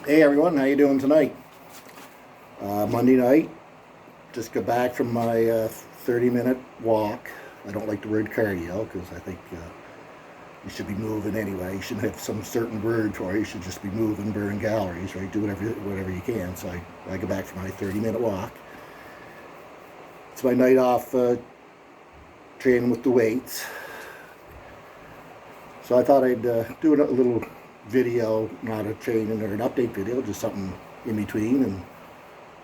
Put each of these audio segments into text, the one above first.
Hey everyone, how you doing tonight? Monday night, just got back from my 30-minute walk. I don't like the word cardio because I think you should be moving anyway. You shouldn't have some certain word for it. You should just be moving, burning calories, right? Do whatever you can. So I go back from my 30-minute walk. It's my night off training with the weights. So I thought I'd do a little video, not a training or an update video, just something in between, and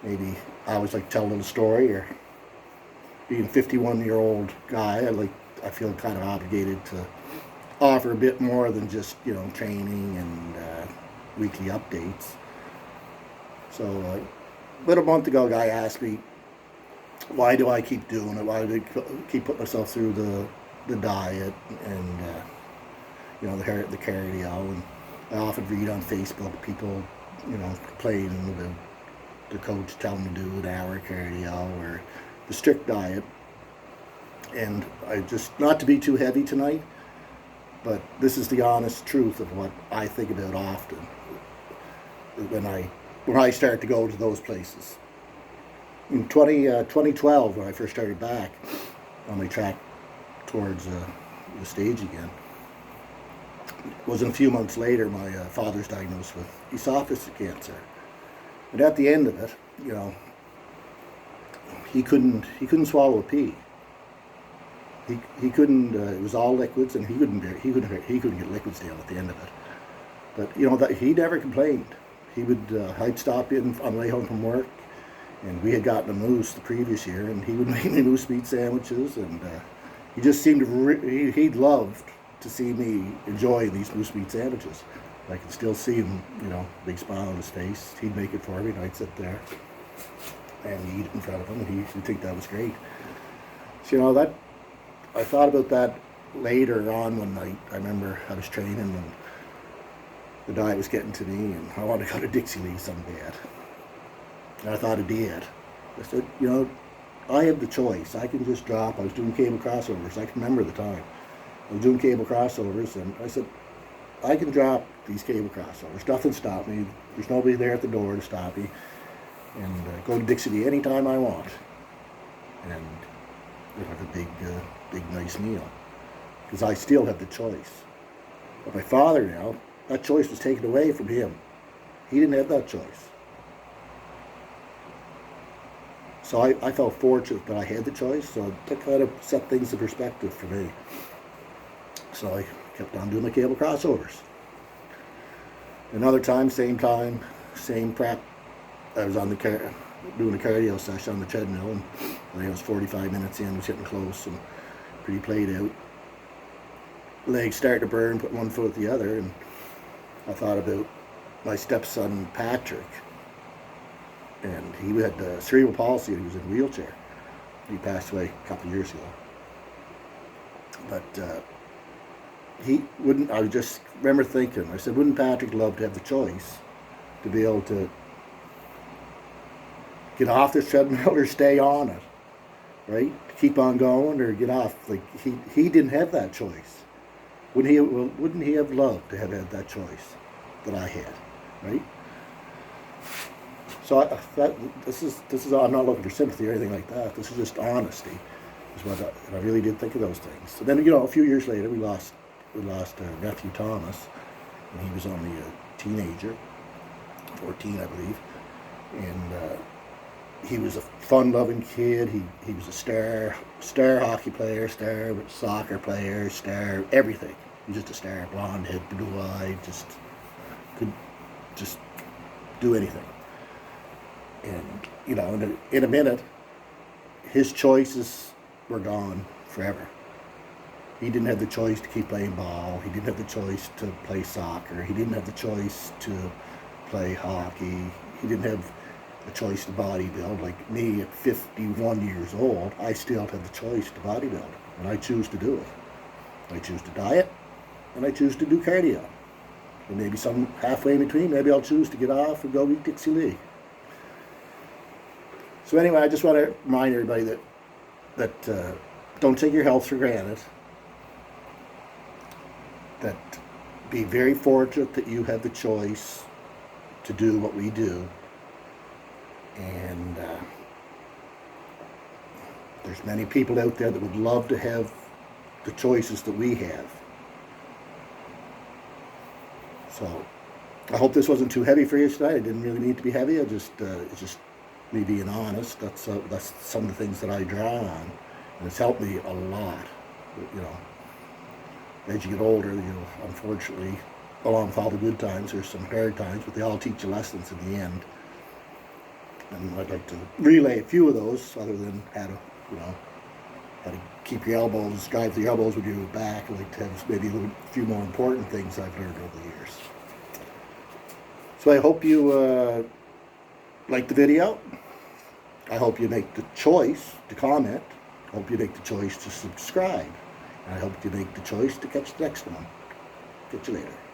maybe I always like to tell a little story, or being a 51-year-old guy, I feel kind of obligated to offer a bit more than just, training and weekly updates. So about a month ago, a guy asked me, why do I keep doing it? Why do I keep putting myself through the diet and the cardio? And I often read on Facebook people, complaining about the coach telling them to do an hour cardio or the strict diet. And I just, not to be too heavy tonight, but this is the honest truth of what I think about often when I start to go to those places. In 2012, when I first started back on my track towards the stage again, wasn't a few months later, my father's diagnosed with esophagus cancer. And at the end of it, he couldn't swallow a pea. He couldn't. It was all liquids, and he couldn't get liquids down at the end of it. But that he never complained. He would. I'd stop in on the way home from work, and we had gotten a moose the previous year, and he would make me moose meat sandwiches, and he just seemed to. He loved to see me enjoy these moose meat sandwiches. I could still see him, big smile on his face. He'd make it for me, and I'd sit there and eat it in front of him, and he'd think that was great. So, that I thought about that later on one night. I remember I was training, and the diet was getting to me, and I wanted to go to Dixie Lee some bad. And I thought of Dad. I said, I have the choice. I can just drop. I was doing cable crossovers. I can remember the time. I was doing cable crossovers, and I said, I can drop these cable crossovers. Nothing stopped me. There's nobody there at the door to stop me. And go to Dixie Lee anytime I want. And have a big, nice meal. Because I still have the choice. But my father now, that choice was taken away from him. He didn't have that choice. So I felt fortunate that I had the choice. So that kind of set things in perspective for me. So I kept on doing the cable crossovers. Another time, same prep. I was on doing a cardio session on the treadmill, and I think I was 45 minutes in, was getting close and pretty played out. Legs started to burn, put one foot at the other, and I thought about my stepson Patrick. And he had cerebral palsy, and he was in a wheelchair. He passed away a couple of years ago. But he wouldn't. I just remember thinking, I said, wouldn't Patrick love to have the choice to be able to get off the treadmill or stay on it, right? Keep on going or get off. Like he didn't have that choice. Wouldn't he have loved to have had that choice that I had, right? So this is. I'm not looking for sympathy or anything like that. This is just honesty. Is what I really did think of those things. So then, a few years later, we lost our nephew Thomas, and he was only a teenager, 14, I believe, and he was a fun-loving kid. He was a star hockey player, star soccer player, star everything. He was just a star, blonde head, blue-eyed, could do anything. And in a minute, his choices were gone forever. He didn't have the choice to keep playing ball. He didn't have the choice to play soccer. He didn't have the choice to play hockey. He didn't have the choice to bodybuild. Like me at 51 years old, I still have the choice to bodybuild, and I choose to do it. I choose to diet, and I choose to do cardio. And maybe some halfway in between, maybe I'll choose to get off and go eat Dixie Lee. So anyway, I just want to remind everybody that don't take your health for granted. That be very fortunate that you have the choice to do what we do. And there's many people out there that would love to have the choices that we have. So I hope this wasn't too heavy for you tonight. It didn't really need to be heavy. It's just me being honest. That's some of the things that I draw on, and it's helped me a lot. You know, as you get older, you know, unfortunately, along with all the good times, there's some hard times, but they all teach you lessons in the end. And I'd like to relay a few of those, other than how to keep your elbows, drive the elbows with your back. I'd like to have maybe a few more important things I've learned over the years. So I hope you like the video. I hope you make the choice to comment. I hope you make the choice to subscribe. And I hope you make the choice to catch the next one. Catch you later.